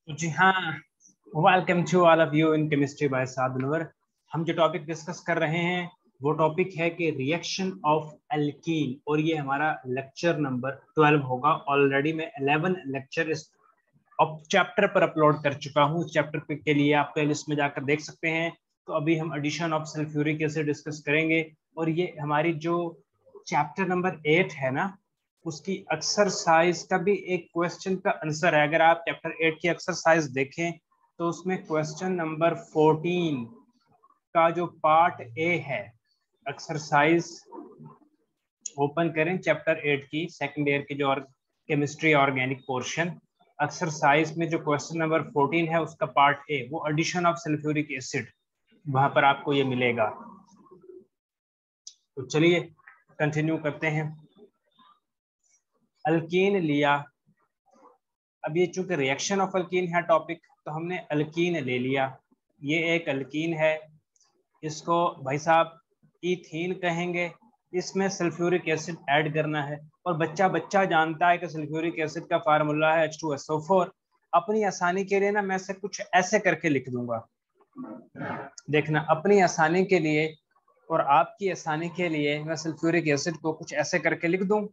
तो जी हाँ, welcome to all of you in chemistry by Saad Anwar. हम जो टॉपिक डिस्कस कर रहे हैं वो टॉपिक है कि रिएक्शन ऑफ एल्कीन, और ये हमारा लेक्चर नंबर 12 होगा। ऑलरेडी मैं 11 लेक्चर इस चैप्टर पर अपलोड कर चुका हूँ। इस चैप्टर के लिए आप प्लेलिस्ट में जाकर देख सकते हैं। तो अभी हम addition of sulphuric acid discuss करेंगे, और ये हमारी जो चैप्टर नंबर 8 है ना, उसकी एक्सरसाइज का भी एक क्वेश्चन का आंसर है। अगर आप चैप्टर 8 की एक्सरसाइज देखें तो उसमें क्वेश्चन नंबर 14 का जो पार्ट ए है, एक्सरसाइज ओपन करें चैप्टर 8 की सेकंड ईयर की जो केमिस्ट्री ऑर्गेनिक पोर्शन, एक्सरसाइज में जो क्वेश्चन नंबर 14 है उसका पार्ट ए, वो एडिशन ऑफ सल्फ्यूरिक एसिड, वहां पर आपको ये मिलेगा। तो चलिए कंटिन्यू करते हैं। अल्कीन लिया। अब ये चूंकि रिएक्शन ऑफ अल्कीन है टॉपिक, तो हमने अल्कीन ले लिया। ये एक अल्कीन है, इसको भाई साहब इथीन कहेंगे। इसमें सल्फ्यूरिक एसिड ऐड करना है, और बच्चा बच्चा जानता है कि सल्फ्यूरिक एसिड का फार्मूला है H2SO4। अपनी आसानी के लिए ना मैं से कुछ ऐसे करके लिख दूंगा, देखना अपनी आसानी के लिए और आपकी आसानी के लिए मैं सल्फ्यूरिक एसिड को कुछ ऐसे करके लिख दूं।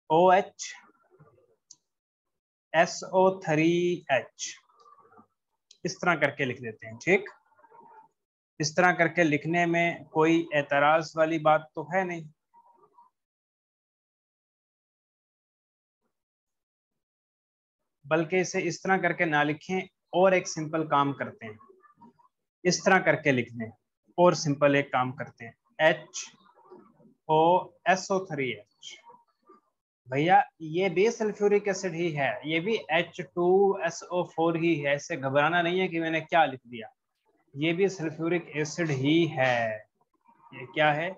OH SO3H, इस तरह करके लिख देते हैं। ठीक, इस तरह करके लिखने में कोई एतराज वाली बात तो है नहीं। बल्कि इसे इस तरह करके ना लिखें, और एक सिंपल काम करते हैं, इस तरह करके लिख दें, और सिंपल एक काम करते हैं, HOSO3H। भैया ये भी सल्फ्यूरिक एसिड ही है, ये भी H2SO4 ही है, इससे घबराना नहीं है कि मैंने क्या लिख दिया। ये भी सल्फ्यूरिक एसिड ही है। ये क्या है,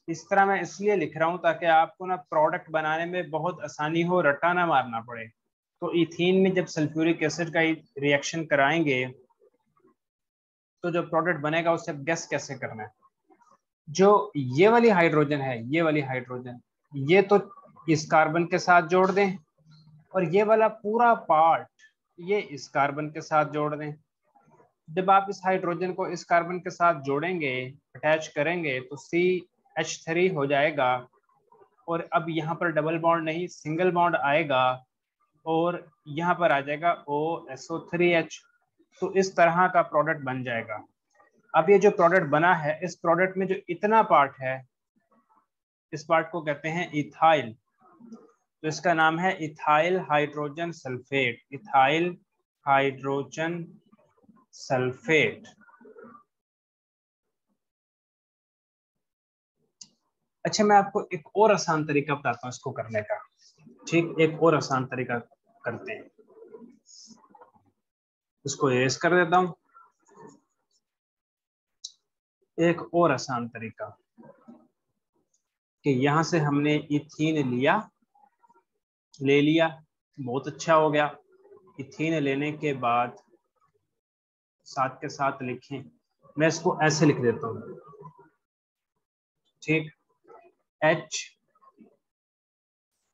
इस तरह मैं इसलिए लिख रहा हूं ताकि आपको ना प्रोडक्ट बनाने में बहुत आसानी हो, रट्टा ना मारना पड़े। तो इथीन में जब सल्फ्यूरिक एसिड का रिएक्शन कराएंगे तो जो प्रोडक्ट बनेगा उससे गैस कैसे करना है। जो ये वाली हाइड्रोजन है, ये वाली हाइड्रोजन, ये तो इस कार्बन के साथ जोड़ दें, और ये वाला पूरा पार्ट ये इस कार्बन के साथ जोड़ दें। जब आप इस हाइड्रोजन को इस कार्बन के साथ जोड़ेंगे, अटैच करेंगे, तो CH3 हो जाएगा, और अब यहाँ पर डबल बॉन्ड नहीं सिंगल बॉन्ड आएगा, और यहाँ पर आ जाएगा OSO3H। तो इस तरह का प्रोडक्ट बन जाएगा। अब ये जो प्रोडक्ट बना है, इस प्रोडक्ट में जो इतना पार्ट है, इस पार्ट को कहते हैं इथाइल। तो इसका नाम है ethyl hydrogen sulphate, ethyl hydrogen sulphate. अच्छा, मैं आपको एक और आसान तरीका बताता हूँ इसको करने का। ठीक, एक और आसान तरीका करते हैं, इसको इरेज कर देता हूँ। एक और आसान तरीका कि यहां से हमने इथीन ले लिया, बहुत अच्छा हो गया। इथीन लेने के बाद साथ के साथ लिखें, मैं इसको ऐसे लिख देता हूँ। ठीक,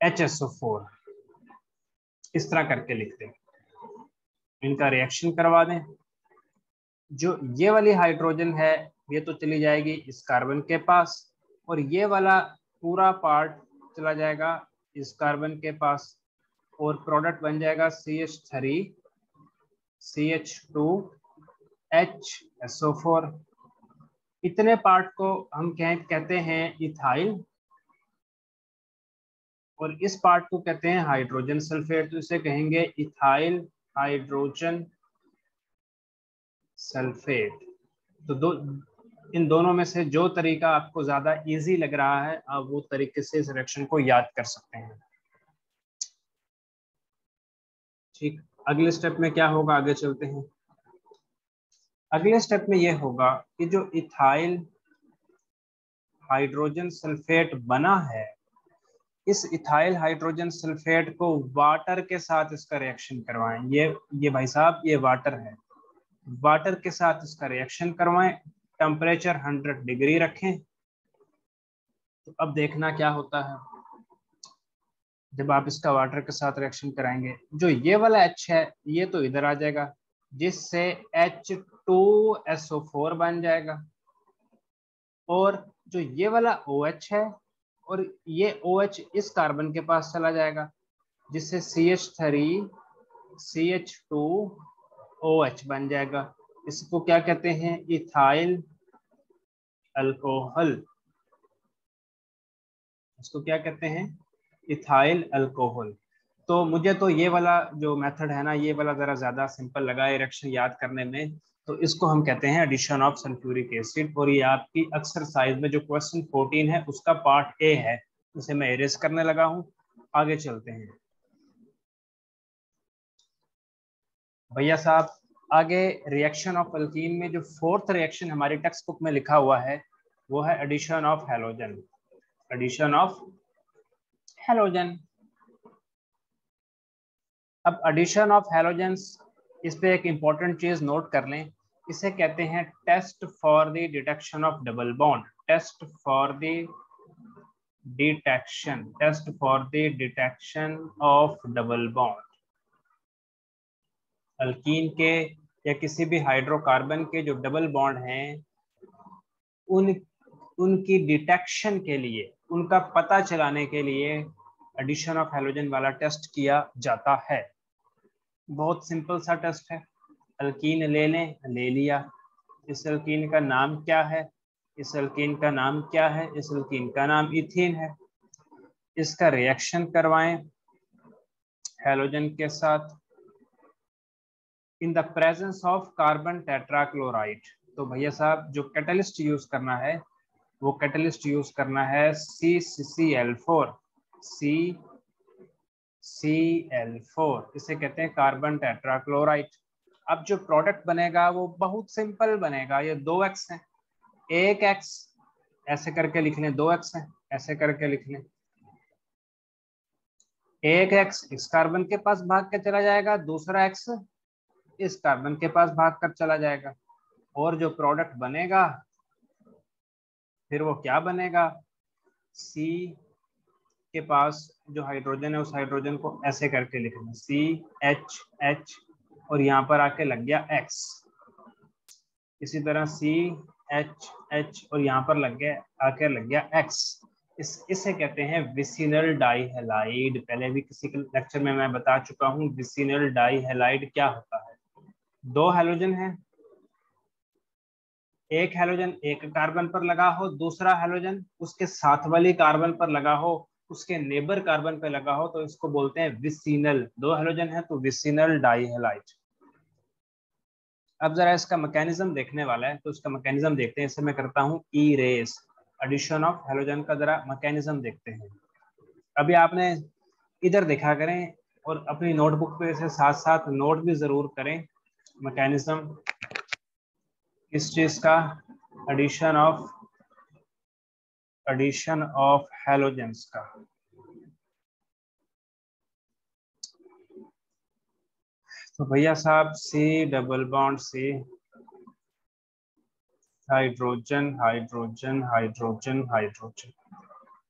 HSO4, इस तरह करके लिख दें, इनका रिएक्शन करवा दें। जो ये वाली हाइड्रोजन है ये तो चली जाएगी इस कार्बन के पास, और ये वाला पूरा पार्ट चला जाएगा इस कार्बन के पास, और प्रोडक्ट बन जाएगा CH3 CH2 HSO4। इतने पार्ट को हम कहते हैं इथाइल, और इस पार्ट को कहते हैं हाइड्रोजन सल्फेट। तो इसे कहेंगे इथाइल हाइड्रोजन सल्फेट। तो इन दोनों में से जो तरीका आपको ज्यादा इजी लग रहा है, आप वो तरीके से इस रिएक्शन को याद कर सकते हैं। ठीक, अगले स्टेप में क्या होगा, आगे चलते हैं। अगले स्टेप में यह होगा कि जो इथाइल हाइड्रोजन सल्फेट बना है, इस इथाइल हाइड्रोजन सल्फेट को वाटर के साथ इसका रिएक्शन करवाएं। ये भाई साहब ये वाटर है, वाटर के साथ इसका रिएक्शन करवाएं। टेम्परेचर 100 डिग्री रखें। तो अब देखना क्या होता है। जब आप इसका वाटर के साथ रिएक्शन कराएंगे, जो ये वाला H है ये तो इधर आ जाएगा, जिससे H2SO4 बन जाएगा, और जो ये वाला OH है और ये OH इस कार्बन के पास चला जाएगा, जिससे CH3CH2OH बन जाएगा। इसको क्या कहते हैं? Ethyl alcohol. इसको क्या कहते हैं? Ethyl alcohol. तो मुझे तो ये वाला जो मेथड है ना, ये वाला जरा ज्यादा सिंपल लगा रिएक्शन याद करने में। तो इसको हम कहते हैं एडिशन ऑफ सल्फ्यूरिक एसिड, और ये आपकी एक्सरसाइज में जो क्वेश्चन 14 है उसका पार्ट ए है, उसे मैं इरेज करने लगा हूं। आगे चलते हैं भैया साहब। आगे रिएक्शन ऑफ अल्कीन में जो फोर्थ रिएक्शन हमारी टेक्स्ट बुक में लिखा हुआ है वो है addition of halogen. Addition of halogen. अब एडिशन ऑफ हैलोजेंस, इस पे एक इंपॉर्टेंट चीज नोट कर लें, इसे कहते हैं test for the detection of double bond. Test for the detection, test for the detection of double bond. Alkene के या किसी भी हाइड्रोकार्बन के जो डबल बॉन्ड हैं उनकी डिटेक्शन के लिए, उनका पता चलाने के लिए एडिशन ऑफ हैलोजन वाला टेस्ट किया जाता है। बहुत सिंपल सा टेस्ट है। अल्कीन ले लें, ले लिया। इस अल्कीन का नाम क्या है? इस अल्कीन का नाम क्या है? इस अल्कीन का नाम इथीन है। इसका रिएक्शन करवाएं हैलोजन के साथ in the presence of carbon tetrachloride. तो भैया साहब जो कैटलिस्ट यूज करना है वो कैटलिस्ट यूज करना है CCl4। CCl4 इसे कहते हैं कार्बन टेट्राक्लोराइड। अब जो प्रोडक्ट बनेगा वो बहुत सिंपल बनेगा। ये 2x है, एक x ऐसे करके लिख लें, 2x है ऐसे करके लिख लें। एक x इस कार्बन के पास भाग के चला जाएगा, दूसरा x इस कार्बन के पास भाग कर चला जाएगा, और जो प्रोडक्ट बनेगा फिर वो क्या बनेगा? C के पास जो हाइड्रोजन है उस हाइड्रोजन को ऐसे करके लिखना, CH और यहाँ पर आके लग गया X। इसी तरह CH और यहाँ पर लग गया, आके लग गया X। इसे कहते हैं विसिनल डाइहैलाइड। पहले भी किसी के लेक्चर में मैं बता चुका हूँ विसिनल डाइहैलाइड क्या होता है। दो हैलोजन है, एक हैलोजन एक कार्बन पर लगा हो, दूसरा हैलोजन उसके साथ वाली कार्बन पर लगा हो, उसके नेबर कार्बन पर लगा हो, तो इसको बोलते हैं विसिनल। दो हैलोजन है तो विसिनल डाइहैलाइड। अब जरा इसका मैकेनिज्म देखने वाला है, तो इसका मैकेनिज्म देखते हैं। इसे मैं करता हूँ इरेज। एडिशन ऑफ हैलोजन का जरा मैकेनिज्म देखते हैं। अभी आपने इधर देखा करें और अपनी नोटबुक पे से साथ साथ नोट भी जरूर करें मैकेनिज्म किस चीज का? एडिशन ऑफ हैलोजेंस का। तो भैया साहब C double bond C, hydrogen hydrogen hydrogen hydrogen.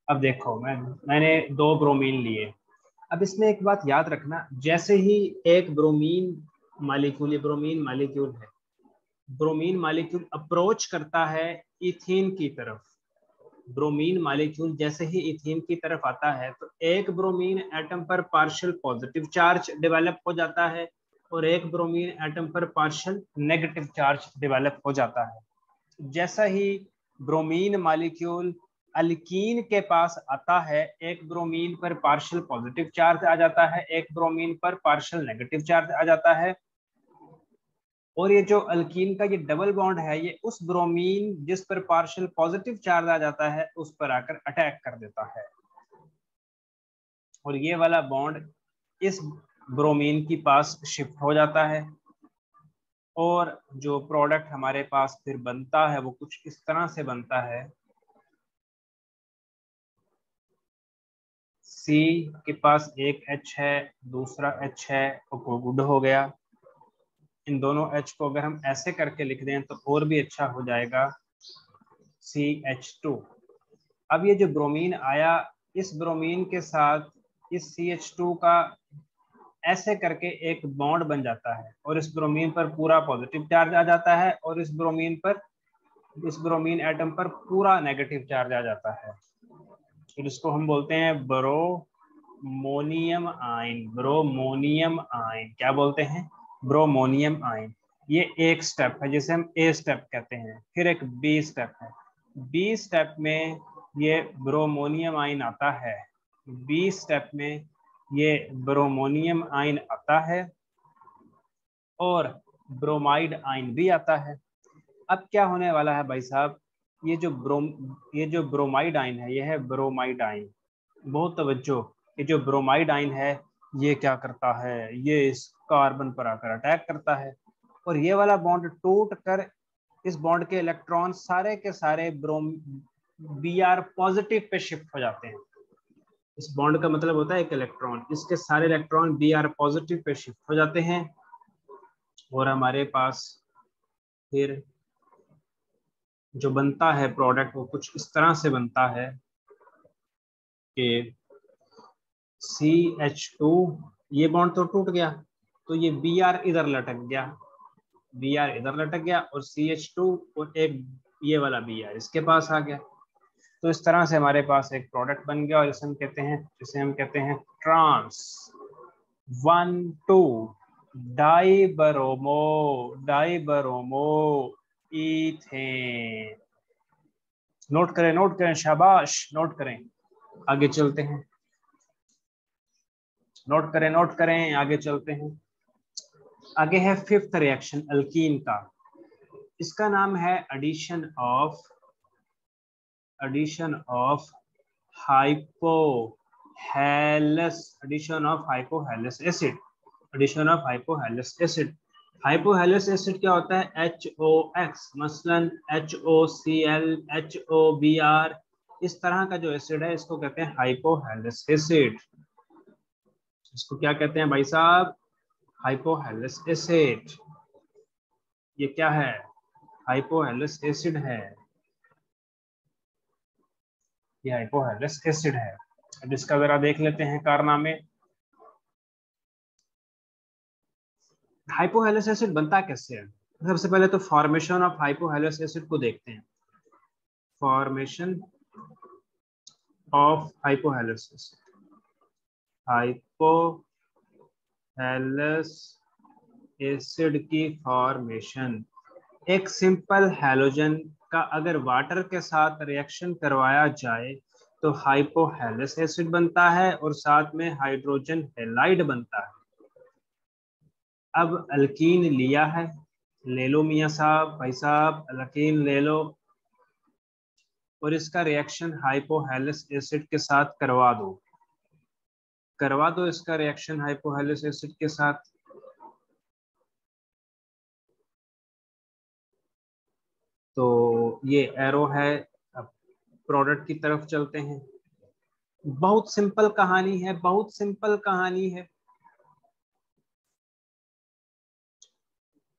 अब देखो मैंने दो ब्रोमीन लिए। अब इसमें एक बात याद रखना, जैसे ही एक ब्रोमीन मालिक्यूल, ये ब्रोमीन मालिक्यूल है, ब्रोमीन मालिक्यूल अप्रोच करता है इथीन की तरफ, ब्रोमीन मालिक्यूल जैसे ही इथीन की तरफ आता है तो एक ब्रोमीन एटम पर पार्शियल पॉजिटिव चार्ज डेवलप हो जाता है और एक ब्रोमीन एटम पर पार्शियल नेगेटिव चार्ज डेवलप हो जाता है। जैसा ही ब्रोमीन मालिक्यूल अल्कीन के पास आता है, एक ब्रोमीन पर पार्शियल पॉजिटिव चार्ज आ जाता है, एक ब्रोमीन पर पार्शियल नेगेटिव चार्ज आ जाता है, और ये जो अल्कीन का ये डबल बॉन्ड है ये उस ब्रोमीन जिस पर पार्शियल पॉजिटिव चार्ज आ जाता है उस पर आकर अटैक कर देता है, और ये वाला बॉन्ड इस ब्रोमीन के पास शिफ्ट हो जाता है, और जो प्रोडक्ट हमारे पास फिर बनता है वो कुछ इस तरह से बनता है। C के पास एक H है, दूसरा H है, तो गुड हो गया। इन दोनों H को अगर हम ऐसे करके लिख दें तो और भी अच्छा हो जाएगा, CH2। अब ये जो ब्रोमीन आया, इस ब्रोमीन के साथ इस CH2 का ऐसे करके एक बॉन्ड बन जाता है और इस ब्रोमीन पर पूरा पॉजिटिव चार्ज आ जाता है और इस ब्रोमीन एटम पर पूरा नेगेटिव चार्ज आ जाता है। फिर इसको हम बोलते हैं ब्रोमोनियम आयन। ब्रोमोनियम आयन क्या बोलते हैं? Bromonium ion. ये एक स्टेप है जिसे हम A स्टेप कहते हैं। फिर एक B स्टेप है। B स्टेप में ये ब्रोमोनियम आयन आता है। B स्टेप में ये ब्रोमोनियम आयन आता है और ब्रोमाइड आयन भी आता है। अब क्या होने वाला है भाई साहब, ये जो ब्रोमाइड आयन है, ये है ब्रोमाइड आयन। बहुत तवज्जो, ये जो ब्रोमाइड आयन है ये क्या करता है, ये इस कार्बन पर आकर अटैक करता है और ये वाला बॉन्ड टूट कर इस बॉन्ड के इलेक्ट्रॉन सारे के सारे Br पॉजिटिव पे शिफ्ट हो जाते हैं। इस बॉन्ड का मतलब होता है एक इलेक्ट्रॉन, इसके सारे electron Br positive pay shift हो जाते हैं और हमारे पास फिर जो बनता है प्रोडक्ट वो कुछ इस तरह से बनता है कि CH2, ये बॉन्ड तो टूट गया तो ये Br इधर लटक गया, Br इधर लटक गया और CH2 और एक ये वाला Br इसके पास आ गया। तो इस तरह से हमारे पास एक प्रोडक्ट बन गया और जिसे हम कहते हैं ट्रांस 1,2 डाइबरोमो इथेन। नोट करें, शाबाश, नोट करें। आगे चलते हैं, नोट करें, आगे चलते हैं। आगे है फिफ्थ रिएक्शन अल्कीन का। इसका नाम है addition of hypohalous acid. Hypohalous acid क्या होता है? HOX, मसलन HOCl, HOBr, इस तरह का जो एसिड है इसको कहते हैं हाइपोहैलस एसिड। इसको क्या कहते हैं भाई साहब? हाइपोहैलस एसिड। ये क्या है? हाइपोहैलस एसिड है, ये हाइपोहैलस एसिड है। अब इसका जरा देख लेते हैं कारनामे। हाइपोहैलस एसिड बनता कैसे है? सबसे पहले तो फॉर्मेशन ऑफ हाइपोहैलस एसिड को देखते हैं। Formation of hypohalous acid. Hypohalous acid की फॉर्मेशन, एक सिंपल हैलोजन का अगर वाटर के साथ रिएक्शन करवाया जाए तो हाइपोहैलस एसिड बनता है और साथ में हाइड्रोजन हैलाइड बनता है। अब अल्कीन लिया है, ले लो मियाँ साहब, भाई साहब, अल्कीन ले लो और इसका रिएक्शन हाइपोहैलस एसिड के साथ करवा दो इसका रिएक्शन हाइपोहैलस एसिड के साथ। तो ये एरो है। अब प्रोडक्ट की तरफ चलते हैं। बहुत सिंपल कहानी है,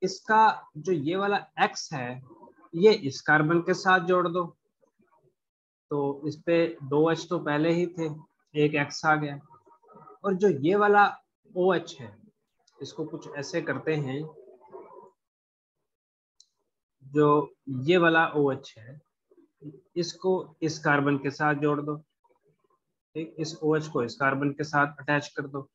इसका जो ये वाला X है ये इस कार्बन के साथ जोड़ दो, तो इस पे 2H तो पहले ही थे, एक X आ गया। और जो ये वाला OH है इसको कुछ ऐसे करते हैं, जो ये वाला OH है इसको इस कार्बन के साथ जोड़ दो, ठीक, इस OH को इस कार्बन के साथ अटैच कर दो,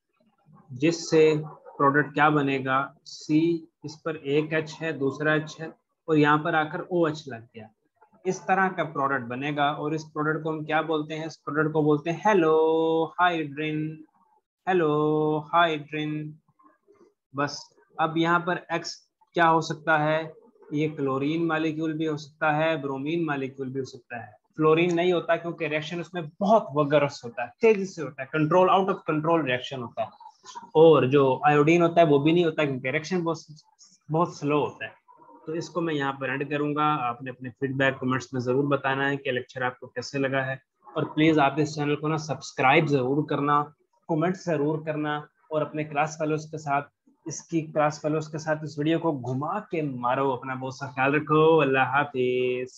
जिससे प्रोडक्ट क्या बनेगा? C, इस पर एक H है, दूसरा H है और यहाँ पर आकर OH लग गया। इस तरह का प्रोडक्ट बनेगा और इस प्रोडक्ट को हम क्या बोलते हैं? इस प्रोडक्ट को बोलते हैं हेलो हाइड्रिन। बस अब यहाँ पर X क्या हो सकता है? ये क्लोरीन मालिक्यूल भी हो सकता है, ब्रोमीन मालिक्यूल भी हो सकता है। फ्लोरीन नहीं होता क्योंकि रिएक्शन उसमें बहुत वगरस होता है, तेजी से होता है, आउट ऑफ कंट्रोल रिएक्शन होता है। और जो आयोडीन होता है वो भी नहीं होता क्योंकि रिएक्शन बहुत स्लो होता है। तो इसको मैं यहाँ पर एंड करूंगा। आपने अपने फीडबैक कमेंट्स में जरूर बताना है कि लेक्चर आपको कैसे लगा है और प्लीज आप इस चैनल को ना सब्सक्राइब जरूर करना, कमेंट जरूर करना और अपने क्लास फेलोज के साथ इस वीडियो को घुमा के मारो। अपना बहुत सा ख्याल रखो। अल्लाह हाफिज।